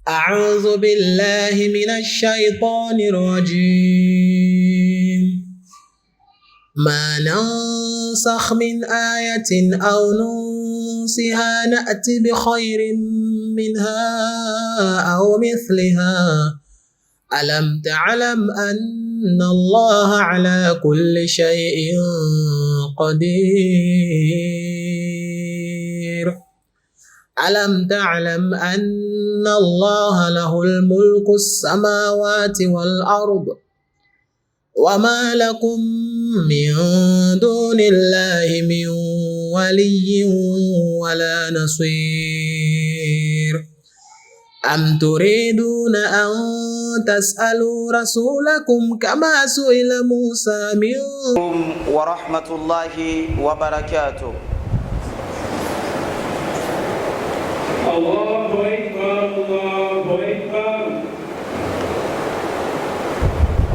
أعوذ بالله من الشيطان الرجيم. ما ننسخ من آية أو ننسها نأت بخير منها أو مثلها. ألم تعلم أن الله على كل شيء قدير؟ ألم تعلم أن الله له الملك السماوات والأرض وما لكم من دون الله من ولي ولا نصير؟ أم تريدون أن تسألوا رسولكم كما سئل موسى من ورحمة الله وبركاته. الله أكبر الله أكبر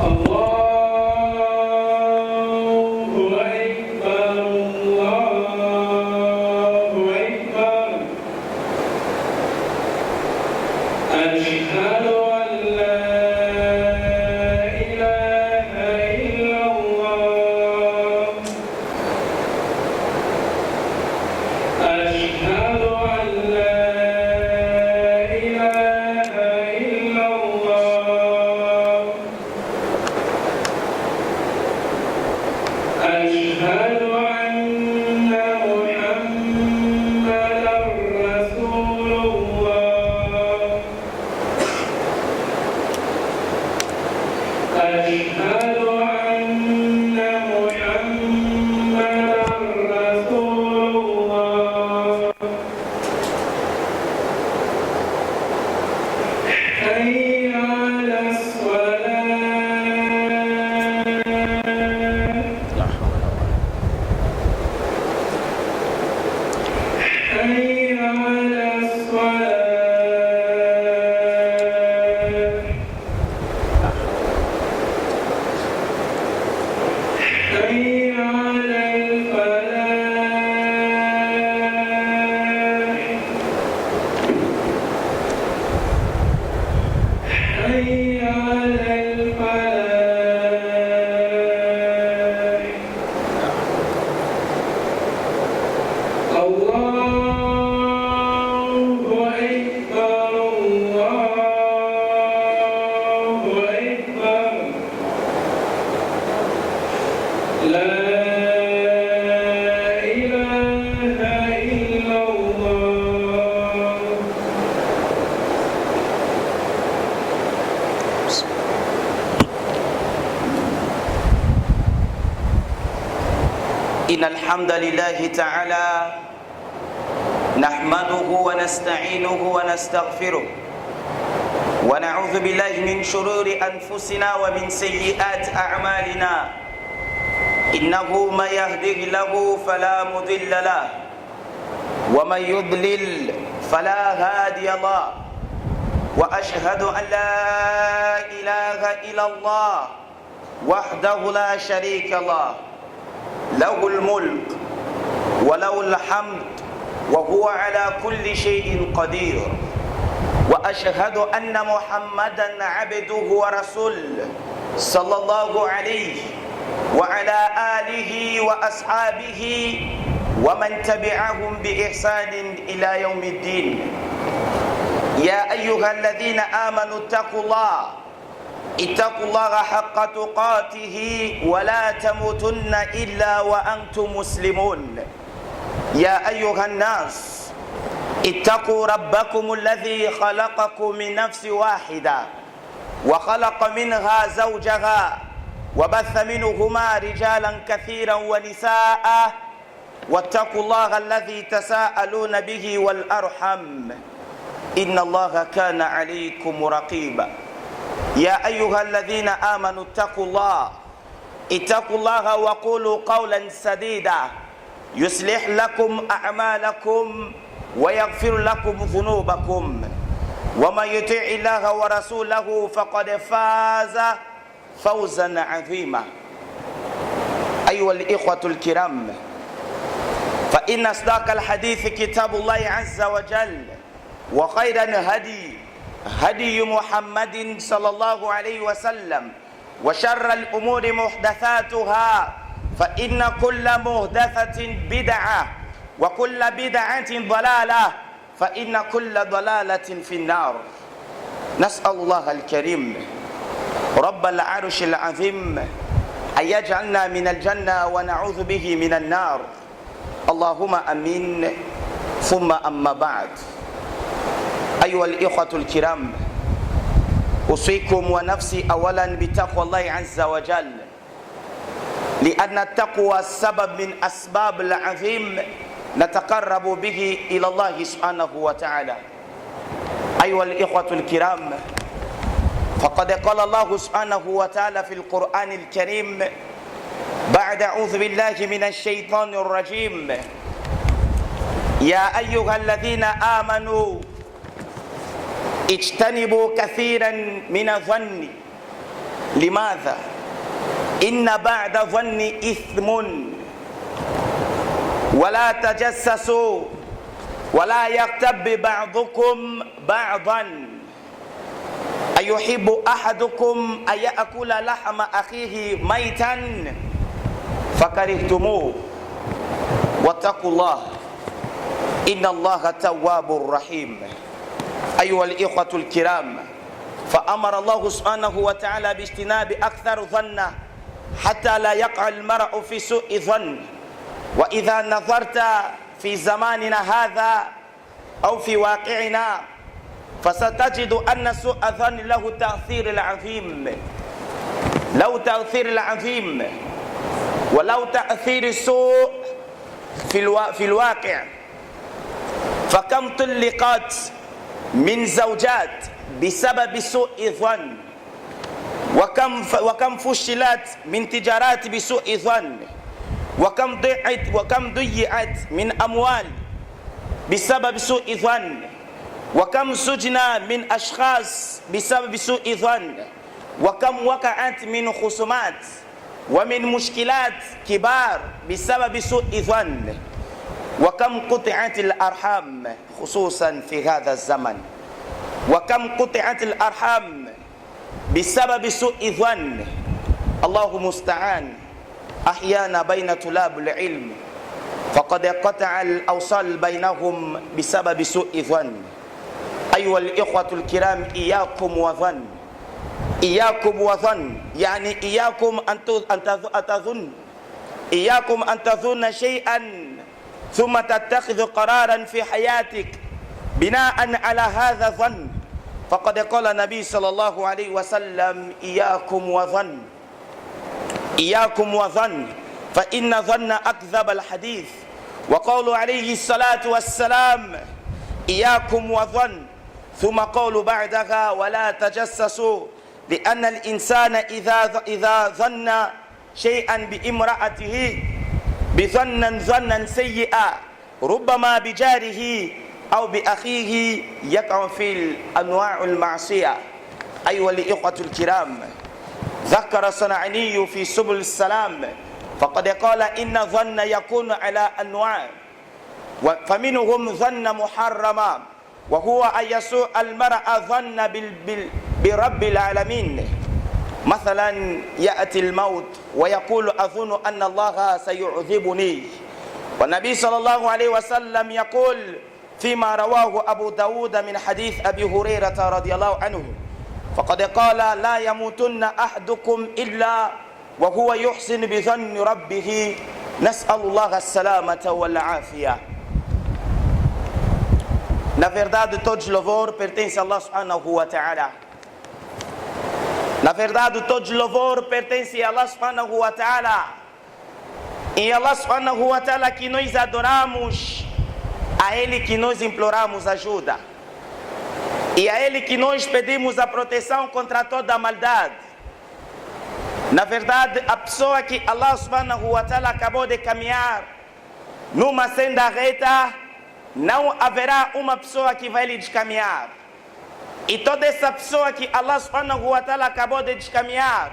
الله أكبر الله أكبر. أشهد أن لا إله إلا الله. أشهد أن لا أشهد أن محمدًا رسول الله. أشهد أن محمدًا رسول الله. حي على حي على الصلاة. حي على الفلاح. حي على الفلاح. الله أكبر الله أكبر. لا إله إلا الله. إن الحمد لله تعالى نحمده ونستعينه ونستغفره ونعوذ بالله من شرور أنفسنا ومن سيئات أعمالنا. إنه من يهده الله فلا مضل له ومن يضلل فلا هادي له. وأشهد أن لا إله إلا الله وحده لا شريك له، له الملك وله الحمد وهو على كل شيء قدير. وأشهد أن محمدًا عبده ورسوله صلى الله عليه وعلى آله وأصحابه ومن تبعهم بإحسان إلى يوم الدين. يا أيها الذين آمنوا اتقوا الله حق تقاته ولا تموتن إلا وأنتم مسلمون. يا أيها الناس اتقوا ربكم الذي خلقكم من نفس واحدة وخلق منها زوجها وبث منهما رجالا كثيرا ونساء. واتقوا الله الذي تساءلون به والأرحم إن الله كان عليكم رقيبا. يا أيها الذين آمنوا اتقوا الله وقولوا قولا سديدا يصلح لكم أعمالكم ويغفر لكم ذنوبكم. ومن يطع الله ورسوله فقد فاز فوزا عظيما. أيها الإخوة الكرام، فإن أصدق الحديث كتاب الله عز وجل، وخير الهدي هدي محمد صلى الله عليه وسلم وشر الأمور محدثاتها فإن كل محدثة بدعة وكل بدعة ضلالة فإن كل ضلالة في النار. نسأل الله الكريم رب العرش العظيم أن يجعلنا من الجنة ونعوذ به من النار. اللهم أمين. ثم أما بعد، أيها الإخوة الكرام، أوصيكم ونفسي أولا بتقوى الله عز وجل، لأن التقوى سبب من أسباب العظيم نتقرب به إلى الله سبحانه وتعالى. أيها الإخوة الكرام، فقد قال الله سبحانه وتعالى في القرآن الكريم بعد أعوذ بالله من الشيطان الرجيم: يا أيها الذين آمنوا اجتنبوا كثيرا من الظن. لماذا؟ إن بعد الظن إثم، ولا تجسسوا ولا يغتب بعضكم بعضا، أيحب أحدكم أن يأكل لحم أخيه ميتا فكرهتموه واتقوا الله إن الله تواب رحيم. أيها الإخوة الكرام، فأمر الله سبحانه وتعالى باجتناب أكثر ظن حتى لا يقع المرء في سوء ظن. وإذا نظرت في زماننا هذا أو في واقعنا فستجد أن سوء الظن له تأثير العظيم، ولو تأثير سوء في الواقع. فكم طلقت من زوجات بسبب سوء الظن، وكم فشلت من تجارات بسوء ظن، وكم ضيعت من أموال بسبب سوء ظن، وكم سجن من أشخاص بسبب سوء ظن، وكم وقعت من خصومات ومن مشكلات كبار بسبب سوء ظن، وكم قطعت الأرحام خصوصا في هذا الزمن، وكم قطعت الأرحام بسبب سوء ظن. الله مستعان. أحيانا بين طلاب العلم فقد قطع الأوصال بينهم بسبب سوء ظن. أيها الإخوة الكرام، إياكم وظن، إياكم وظن، يعني إياكم أن تظن شيئا ثم تتخذ قرارا في حياتك بناء على هذا الظن. فقد قال النبي صلى الله عليه وسلم: إياكم وظن، إياكم وظن، فإن ظن أكذب الحديث. وقالوا عليه الصلاة والسلام: إياكم وظن، ثم قالوا بعدها: ولا تجسسوا، لأن الإنسان إذا ظن شيئا بامرأته ظنا سيئا ربما بجاره أو بأخيه يقع في أنواع المعصية. أيها الإخوة الكرام، ذكر الصنعاني في سبل السلام فقد قال: إن الظن يكون على أنواع، فمنهم ظن محرما، وهو أن يسوء المرء ظن برب العالمين. مثلا يأتي الموت ويقول: أظن أن الله سيعذبني. والنبي صلى الله عليه وسلم يقول فيما رواه أبو داود من حديث أبي هريرة رضي الله عنه، فقد قال: لا يموتن أحدكم إلا وهو يحسن بظن ربه. نسأل الله السلامة والعافية. Na verdade, todos os louvor pertencem a Allah subhanahu wa ta'ala. Na verdade, todos os louvor pertencem a Allah subhanahu wa ta'ala. E Allah subhanahu wa ta'ala que nós adoramos, a Ele que nós imploramos ajuda. E a Ele que nós pedimos a proteção contra toda a maldade. Na verdade, a pessoa que Allah subhanahu wa ta'ala acabou de caminhar numa senda reta, não haverá uma pessoa que vai lhe descaminhar. E toda essa pessoa que Allah subhanahu wa ta'ala acabou de descaminhar,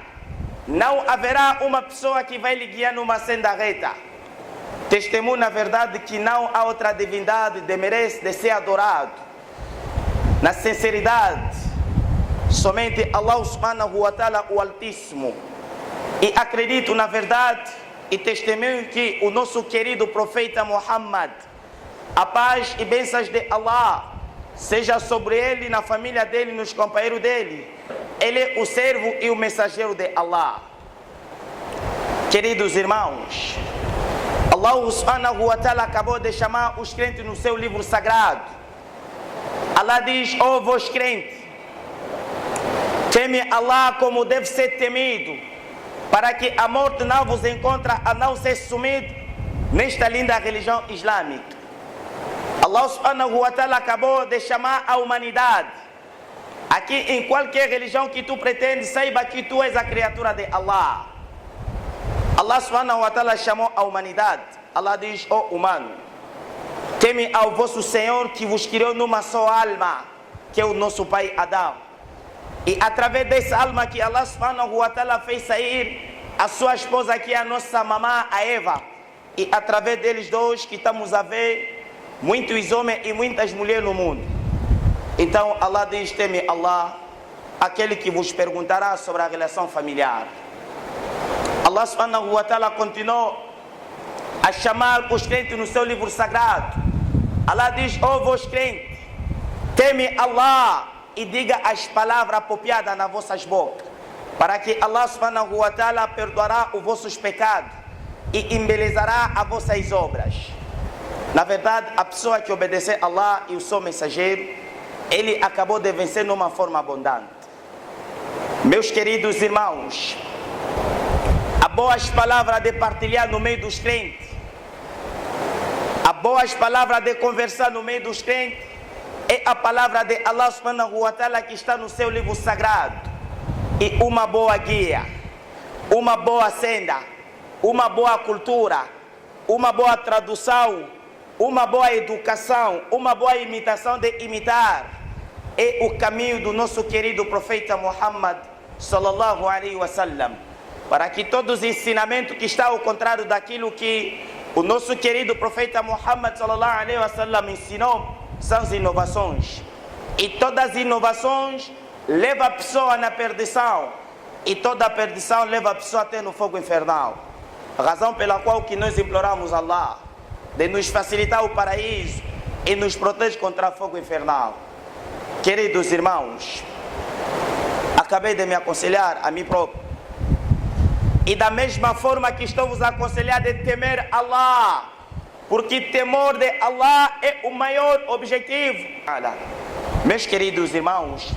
não haverá uma pessoa que vai lhe guiar numa senda reta. Testemunho, na verdade, que não há outra divindade que merece de ser adorado. na sinceridade, somente Allah subhanahu wa ta'ala, o Altíssimo. E acredito na verdade e testemunho que o nosso querido profeta Muhammad, a paz e bênçãos de Allah seja sobre ele, na família dele, nos companheiros dele. Ele é o servo e o mensageiro de Allah. Queridos irmãos, Allah subhanahu wa ta'ala acabou de chamar os crentes no seu livro sagrado. Allah diz: ó vós crentes, teme Allah como deve ser temido, para que a morte não vos encontre a não ser sumido nesta linda religião islâmica. Allah subhanahu wa ta'ala acabou de chamar a humanidade. Aqui, em qualquer religião que tu pretendes, saiba que tu és a criatura de Allah. Allah subhanahu wa ta'ala chamou a humanidade. Allah diz: ó humano, teme ao vosso Senhor que vos criou numa só alma, que é o nosso pai Adão. E através dessa alma que Allah subhanahu wa ta'ala fez sair a sua esposa, que é a nossa mamã, a Eva. E através deles dois que estamos a ver muitos homens e muitas mulheres no mundo. Então Allah diz: teme Allah, aquele que vos perguntará sobre a relação familiar. Allah subhanahu wa ta'ala continuou a chamar os crentes no seu livro sagrado. Allah diz: ó vós crentes, teme Allah e diga as palavras apropriadas nas vossas bocas, para que Allah subhanahu wa ta'ala perdoará os vossos pecados e embelezará as vossas obras. Na verdade, a pessoa que obedecer a Allah e o seu mensageiro, ele acabou de vencer numa forma abundante. Meus queridos irmãos, as boas palavras de partilhar no meio dos crentes, as boas palavras de conversar no meio dos crentes, é a palavra de Allah subhanahu wa ta'ala que está no seu livro sagrado. E uma boa guia, uma boa senda, uma boa cultura, uma boa tradução, uma boa educação, uma boa imitação de imitar, é o caminho do nosso querido profeta Muhammad sallallahu alaihi wasallam, para que todos os ensinamentos que estão ao contrário daquilo que o nosso querido profeta Muhammad sallallahu alaihi wasallam ensinou são as inovações. E todas as inovações levam a pessoa na perdição, e toda a perdição leva a pessoa até no fogo infernal. A razão pela qual que nós imploramos a Allah de nos facilitar o paraíso e nos proteger contra o fogo infernal. Queridos irmãos, acabei de me aconselhar a mim próprio, e da mesma forma que estou vos aconselhar de temer Allah, porque temor de Allah é o maior objetivo. Meus queridos irmãos,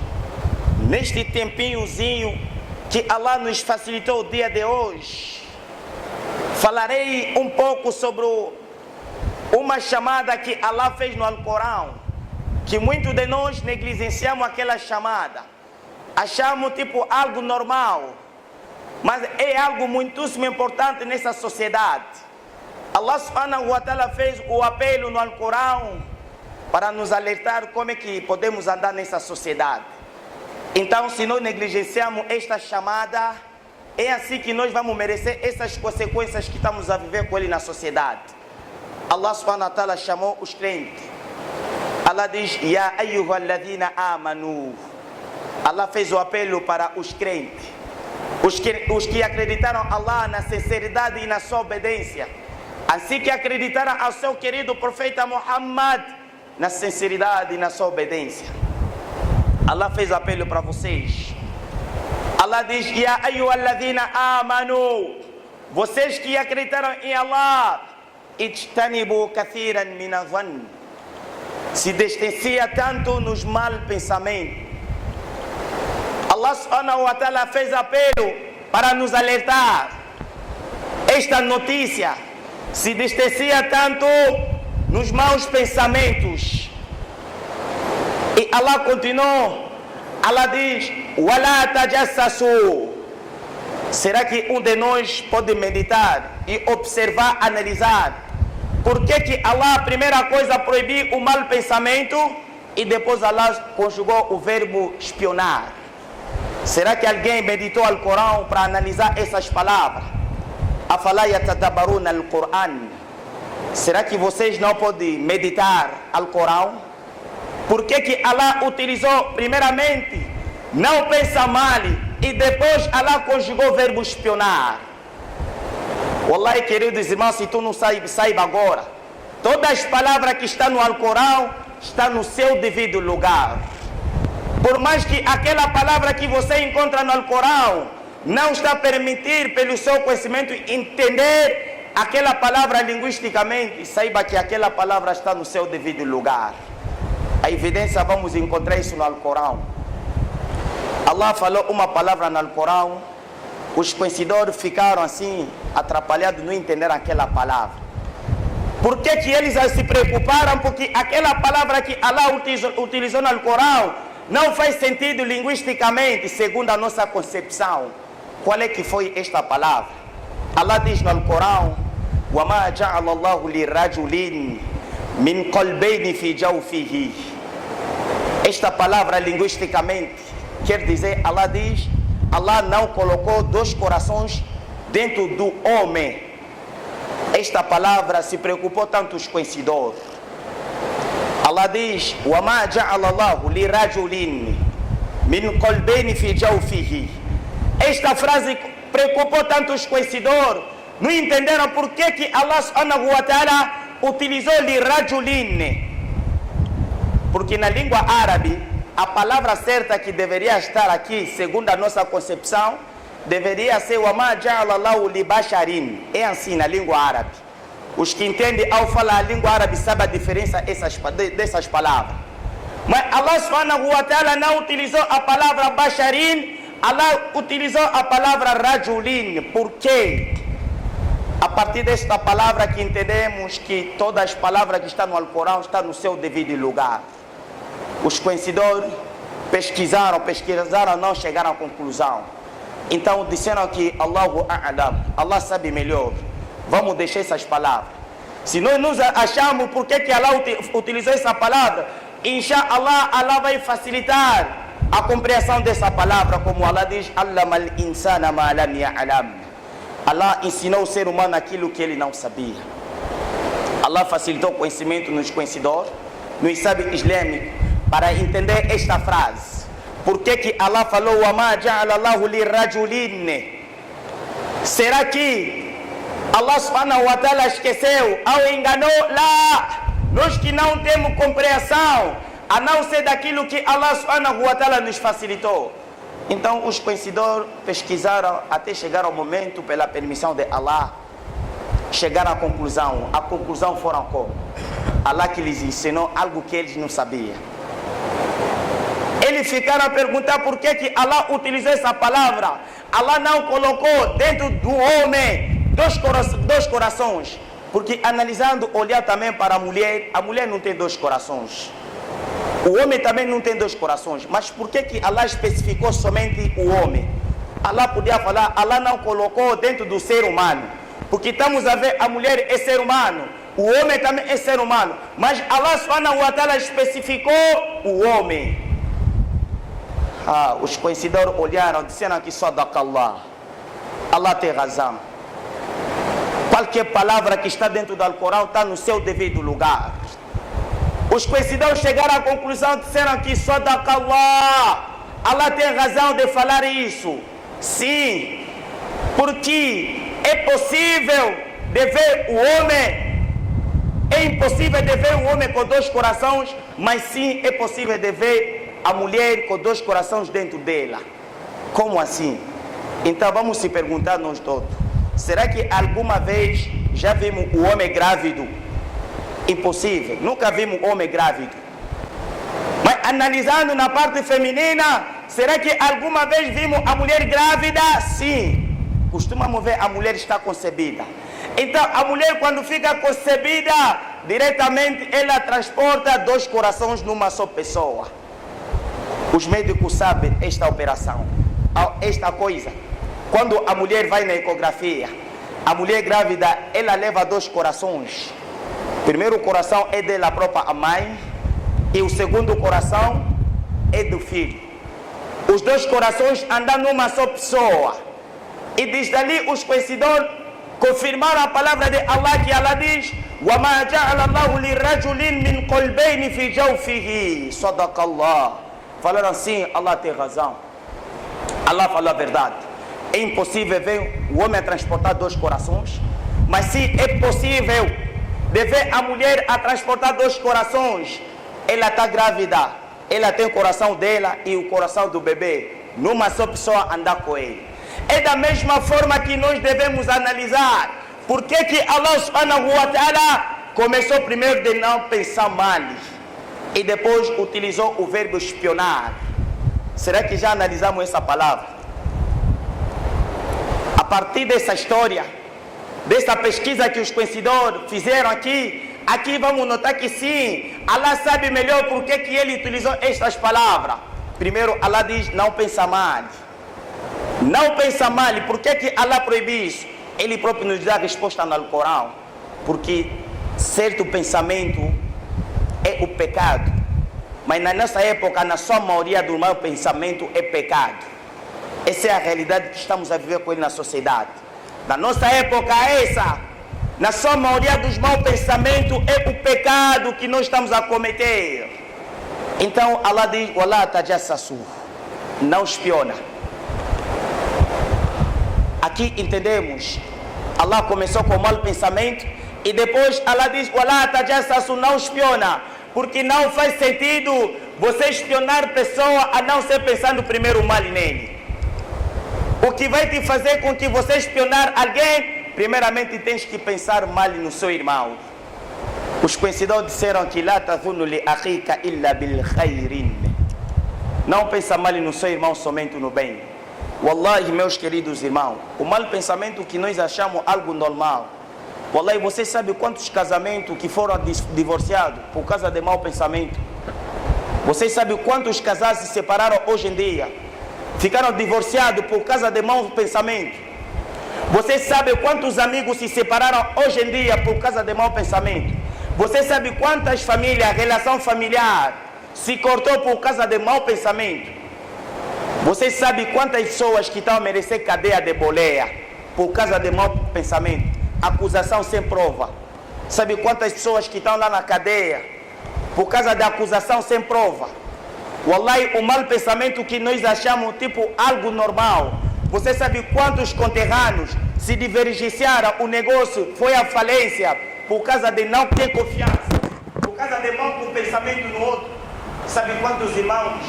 neste tempinhozinho que Allah nos facilitou o dia de hoje, falarei um pouco sobre uma chamada que Allah fez no Alcorão, que muitos de nós negligenciamos aquela chamada, achamos tipo algo normal, mas é algo muitíssimo importante nessa sociedade. Allah subhanahu wa ta'ala fez o apelo no Alcorão para nos alertar como é que podemos andar nessa sociedade. Então, se nós negligenciamos esta chamada, é assim que nós vamos merecer essas consequências que estamos a viver com ele na sociedade. Allah subhanahu wa ta'ala chamou os crentes. Allah diz: Ya ayyuhalladhina amanu. Allah fez o apelo para os crentes, os que acreditaram a Allah na sinceridade e na sua obediência, assim que acreditaram ao seu querido profeta Muhammad na sinceridade e na sua obediência. Allah fez apelo para vocês. Allah diz: Ya ayyuhalladhina amanu. Vocês que acreditaram em Allah, ijtanibu kathiran min adh-dhann. Se distancia tanto nos mal pensamentos. Allah subhanahu wa ta'ala fez apelo para nos alertar. Esta notícia se distancia tanto nos maus pensamentos. E Allah continuou. Allah diz: Wala tajassasu. Será que um de nós pode meditar e observar, analisar por que Allah, a primeira coisa, proibiu o mau pensamento e depois Allah conjugou o verbo espionar? Será que alguém meditou o Corão para analisar essas palavras? Afala yatadabbaruna al-Qur'an. Será que vocês não podem meditar o Corão? Por que Allah utilizou primeiramente não pensa mal e depois Allah conjugou o verbo espionar? Wallahi, queridos irmãos, se tu não saiba agora, todas as palavras que estão no Alcorão estão no seu devido lugar. Por mais que aquela palavra que você encontra no Alcorão não está a permitir, pelo seu conhecimento, entender aquela palavra linguisticamente, saiba que aquela palavra está no seu devido lugar. A evidência, vamos encontrar isso no Alcorão. Allah falou uma palavra no Alcorão, os conhecedores ficaram assim, atrapalhados, não entenderam aquela palavra. Por que eles se preocuparam? Porque aquela palavra que Allah utilizou no Alcorão não faz sentido linguisticamente, segundo a nossa concepção. Qual é que foi esta palavra? Allah diz no Alcorão: وَمَا جَعَلَ اللَّهُ لِرَجُلٍ مِنْ قَلْبَيْنِ فِي جَوْفِهِ. Esta palavra linguisticamente quer dizer, Allah diz, Allah não colocou dois corações dentro do homem. Esta palavra se preocupou tanto os conhecedores. Allah diz: وَمَا جَعَلَ اللَّهُ لِرَجُلٍ مِنْ قَلْبَيْنِ فِي جَوْفِهِ. Esta frase preocupou tanto os conhecedores, não entenderam por que Allah subhanahu wa ta'ala utilizou lirajulin. Porque na língua árabe, a palavra certa que deveria estar aqui, segundo a nossa concepção, deveria ser وَمَا جَعَلَ اللَّهُ لِبَشَرٍ. É assim na língua árabe. Os que entendem ao falar a língua árabe sabem a diferença dessas palavras. Mas Allah subhanahu wa ta'ala não utilizou a palavra basharin, Allah utilizou a palavra rajulin. Por quê? A partir desta palavra que entendemos que todas as palavras que estão no Alcorão estão no seu devido lugar. Os conhecedores pesquisaram, não chegaram à conclusão. Então disseram que Allahu a'lam, Allah sabe melhor. Vamos deixar essas palavras. Se nós nos achamos por que Allah utilizou essa palavra, inshallah, Allah vai facilitar a compreensão dessa palavra, como Allah diz: Allamal insana ma lam ya'lam. Allah ensinou o ser humano aquilo que ele não sabia. Allah facilitou o conhecimento nos conhecedores, nos sábios islâmicos, para entender esta frase. Por que Allah falou وَمَا جَعَلَ اللَّهُ لِرَجُلٍ? Será que Allah subhanahu wa ta'ala esqueceu ou enganou? Lá, nós que não temos compreensão, a não ser daquilo que Allah subhanahu wa ta'ala nos facilitou. Então os conhecedores pesquisaram até chegar ao momento, pela permissão de Allah, chegaram à conclusão. A conclusão foram como? Allah que lhes ensinou algo que eles não sabiam. Eles ficaram a perguntar por que Allah utilizou essa palavra. Allah não colocou dentro do homem dois corações. Porque analisando, olhar também para a mulher não tem dois corações. O homem também não tem dois corações. Mas por que Allah especificou somente o homem? Allah podia falar, Allah não colocou dentro do ser humano. Porque estamos a ver, a mulher é ser humano, o homem também é ser humano. Mas Allah subhanahu wa ta'ala especificou o homem. Os conhecedores olharam, disseram que sadaqallah, Allah tem razão. Qualquer palavra que está dentro do Alcorão está no seu devido lugar. Os conhecedores chegaram à conclusão, disseram que sadaqallah, Allah tem razão de falar isso. Sim, porque é possível de ver o homem, é impossível de ver o homem com dois corações, mas sim é possível de ver a mulher com dois corações dentro dela. Como assim? Então vamos se perguntar nós todos: será que alguma vez já vimos o homem grávido? Impossível, nunca vimos homem grávido. Mas analisando na parte feminina, será que alguma vez vimos a mulher grávida? Sim, costumamos ver a mulher estar concebida. Então a mulher, quando fica concebida, diretamente ela transporta dois corações numa só pessoa. Os médicos sabem esta operação, esta coisa. Quando a mulher vai na ecografia, a mulher grávida, ela leva dois corações. O primeiro coração é dela própria mãe e o segundo coração é do filho. Os dois corações andam numa só pessoa. E desde ali os conhecedores confirmaram a palavra de Allah, que Allah diz: وَمَا جَعَلَ اللَّهُ لِرَجُلٍ مِّن قَلْبَيْنِ فِي جَوْفِهِ صَدَقَ اللَّهُ. Falaram assim: Allah tem razão, Allah falou a verdade. É impossível ver o homem a transportar dois corações, mas se é possível de ver a mulher a transportar dois corações, ela está grávida, ela tem o coração dela e o coração do bebê, numa só pessoa andar com ele. É da mesma forma que nós devemos analisar por que Allah subhanahu wa ta'ala começou primeiro de não pensar mal e depois utilizou o verbo espionar. Será que já analisamos essa palavra? A partir dessa história, dessa pesquisa que os conhecedores fizeram aqui vamos notar que sim, Allah sabe melhor por que ele utilizou estas palavras. Primeiro, Allah diz: não pensa mal. Não pensa mal. Por que Allah proíbe isso? Ele próprio nos dá a resposta no Alcorão. Porque certo pensamento é o pecado. Mas na nossa época, na sua maioria do mau pensamento é pecado. Essa é a realidade que estamos a viver com ele na sociedade. Na nossa época essa, na sua maioria dos maus pensamentos é o pecado que nós estamos a cometer. Então Allah diz: وَلَا تَجَسَّسُوا, não espiona. Aqui entendemos, Allah começou com o mau pensamento e depois Allah diz: وَلَا تَجَسَّسُوا, não espiona. Porque não faz sentido você espionar pessoa a não ser pensando primeiro mal nele. O que vai te fazer com que você espionar alguém, primeiramente tens que pensar mal no seu irmão. Os conhecedores disseram que lá tazunnu li akhika illa bil khairin. Não pensa mal no seu irmão somente no bem. Wallahi, meus queridos irmãos, o mau pensamento que nós achamos algo normal. Wallahi, você sabe quantos casamentos que foram divorciados por causa de mau pensamento? Você sabe quantos casais se separaram hoje em dia? Ficaram divorciados por causa de mau pensamento. Você sabe quantos amigos se separaram hoje em dia por causa de mau pensamento? Você sabe quantas famílias, a relação familiar se cortou por causa de mau pensamento? Você sabe quantas pessoas que estão a merecer cadeia de boleia por causa de mau pensamento? Acusação sem prova. Sabe quantas pessoas que estão lá na cadeia por causa da acusação sem prova? Wallahi, o mau pensamento que nós achamos tipo algo normal. Você sabe quantos conterrâneos se divergenciaram, o negócio foi à falência por causa de não ter confiança, por causa de mau pensamento no outro? Sabe quantos irmãos,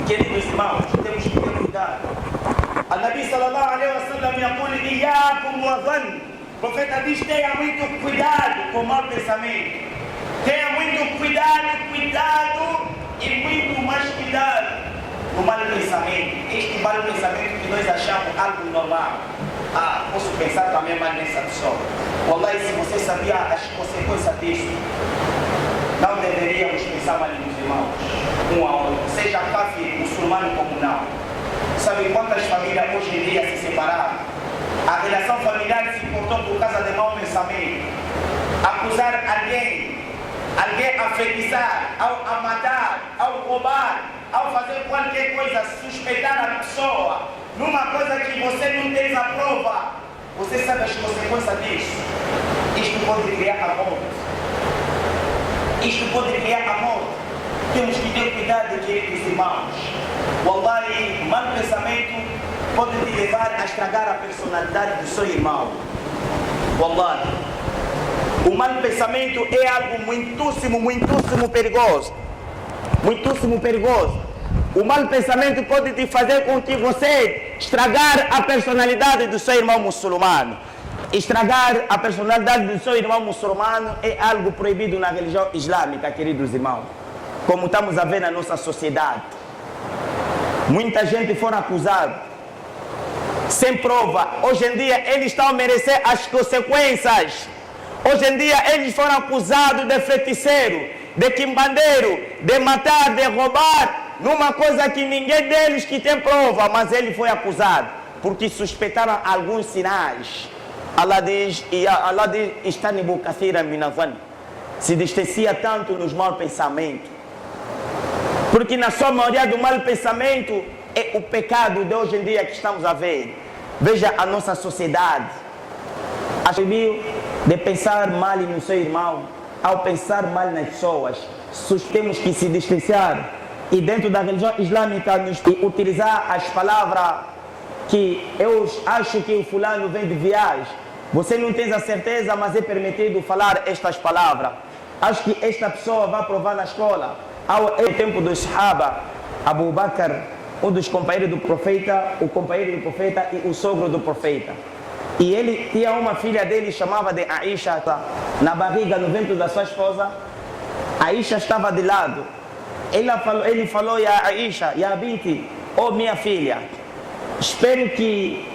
queridos irmãos, temos que ter cuidado. A Nabi sallallahu alaihi wa sallam yaqul iyyakum wa dhann. O profeta diz: tenha muito cuidado com o mau pensamento. Tenha muito cuidado e muito mais cuidado no mau pensamento. Este mau pensamento que nós achamos algo normal. Posso pensar também mais nessa pessoa. Wallahi, se você sabia as consequências disso, não deveríamos pensar mais nos irmãos, um a outro, seja kafir, muçulmano como não. Sabe quantas famílias hoje em dia se separaram? A relação familiar se cortou por causa de mau pensamento. Acusar alguém a feitiçar, a matar, ao roubar, ao fazer qualquer coisa, suspeitar a pessoa numa coisa que você não tem a prova. Você sabe as consequências disso? Isto pode criar a morte. Isto pode criar a morte. Temos que ter cuidado, queridos irmãos. Wallahi, mau pensamento pode te levar a estragar a personalidade do seu irmão. Wallahi, o mau pensamento é algo muitíssimo perigoso. Muitíssimo perigoso. O mau pensamento pode te fazer com que você estragar a personalidade do seu irmão muçulmano. Estragar a personalidade do seu irmão muçulmano é algo proibido na religião islâmica, queridos irmãos. Como estamos a ver na nossa sociedade. Muita gente foi acusada sem prova. Hoje em dia eles estão a merecer as consequências. Hoje em dia eles foram acusados de feiticeiro, de quimbandeiro, de matar, de roubar, numa coisa que ninguém deles que tem prova, mas ele foi acusado, porque suspeitaram alguns sinais. Allah diz, "Istanibu kathiran min adh-dhann", se distancia tanto nos maus pensamentos, porque na sua maioria do mau pensamento é o pecado de hoje em dia que estamos a ver. Veja a nossa sociedade. proibiu de pensar mal no seu irmão, ao pensar mal nas pessoas. Temos que se distanciar e dentro da religião islâmica utilizar as palavras que eu acho que o fulano vem de viagem. Você não tem a certeza, mas é permitido falar estas palavras. Acho que esta pessoa vai provar na escola. Ao tempo do Sahaba, Abu Bakr, um dos companheiros do profeta, o companheiro do profeta e o sogro do profeta. E ele tinha uma filha dele, chamava de Aisha, na barriga, no ventre da sua esposa. Aisha estava de lado. Ele falou a Aisha, Ya Binti, oh minha filha, espero que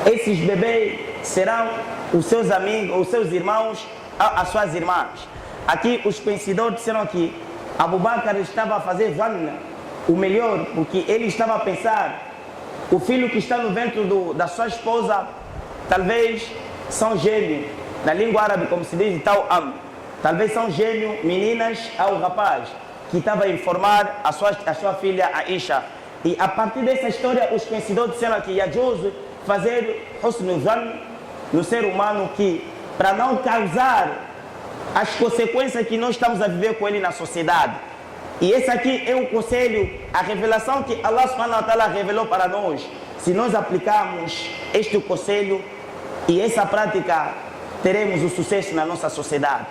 esses bebês serão os seus amigos, os seus irmãos, as suas irmãs. Aqui os conhecedores disseram que Abu Bakr estava a fazer zanna, o melhor, porque ele estava a pensar, o filho que está no ventre da sua esposa, talvez são gêmeos, na língua árabe como se diz, Tawam, talvez são gêmeos, meninas ao rapaz, que estava a informar a sua filha Aisha. E a partir dessa história, os conhecedores disseram que Yajuz fazer husn zann no ser humano, que para não causar as consequências que nós estamos a viver com ele na sociedade. E esse aqui é o conselho, a revelação que Allah subhanahu wa ta'ala revelou para nós. Se nós aplicarmos este conselho e essa prática, teremos o sucesso na nossa sociedade.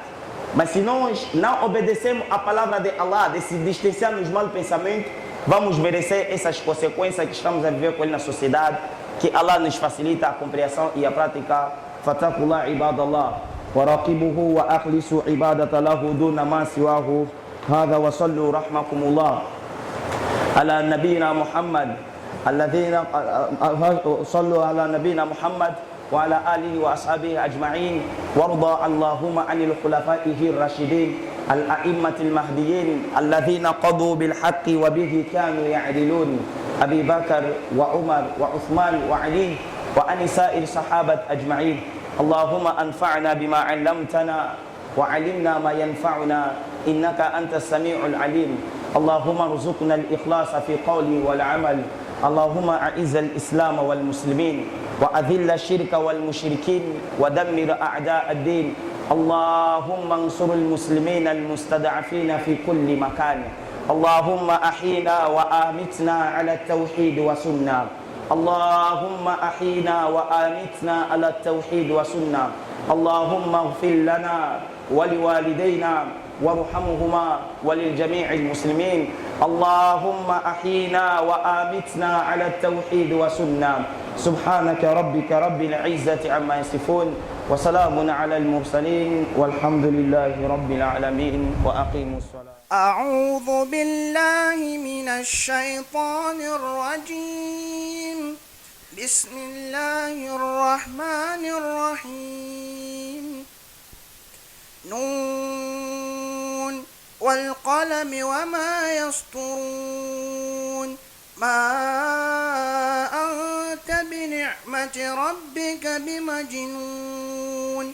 Mas se nós não obedecemos a palavra de Allah, de se distanciar nos maus pensamentos, vamos merecer essas consequências que estamos a viver com ele na sociedade. Que Allah nos facilita a compreensão e a prática. Fatakullah ibadallah. وراقبه وأخلصوا عبادة له دون ما سواه هذا وصلوا رحمكم الله على نبينا محمد الذين صلوا على نبينا محمد وعلى آله وأصحابه أجمعين وارضى اللهم عن الخلفائه الراشدين الأئمة المهديين الذين قضوا بالحق وبه كانوا يعدلون أبي بكر وعمر وعثمان وعلي وعن سائر الصحابة أجمعين. اللهم أنفعنا بما علمتنا وعلمنا ما ينفعنا إنك أنت السميع العليم. اللهم ارزقنا الإخلاص في قولي والعمل. اللهم أعز الإسلام والمسلمين وأذل الشرك والمشركين ودمر أعداء الدين. اللهم انصر المسلمين المستضعفين في كل مكان. اللهم أحينا وآمتنا على التوحيد والسنة. اللهم أحينا وآمتنا على التوحيد والسنة. اللهم اغفر لنا ولوالدينا وارحمهما وللجميع المسلمين. اللهم أحينا وآمتنا على التوحيد والسنة. سبحانك ربك رب العزة عما يصفون وسلام على المرسلين والحمد لله رب العالمين وأقيموا الصلاة. أعوذ بالله من الشيطان الرجيم. بسم الله الرحمن الرحيم. نون والقلم وما يسطرون. ما أنت بنعمة ربك بمجنون.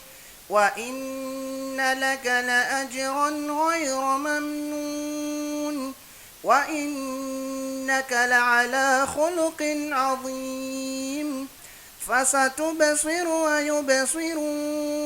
وإن لك لأجرا غير ممنون. وإنك لعلى خلق عظيم. فستبصر ويبصرون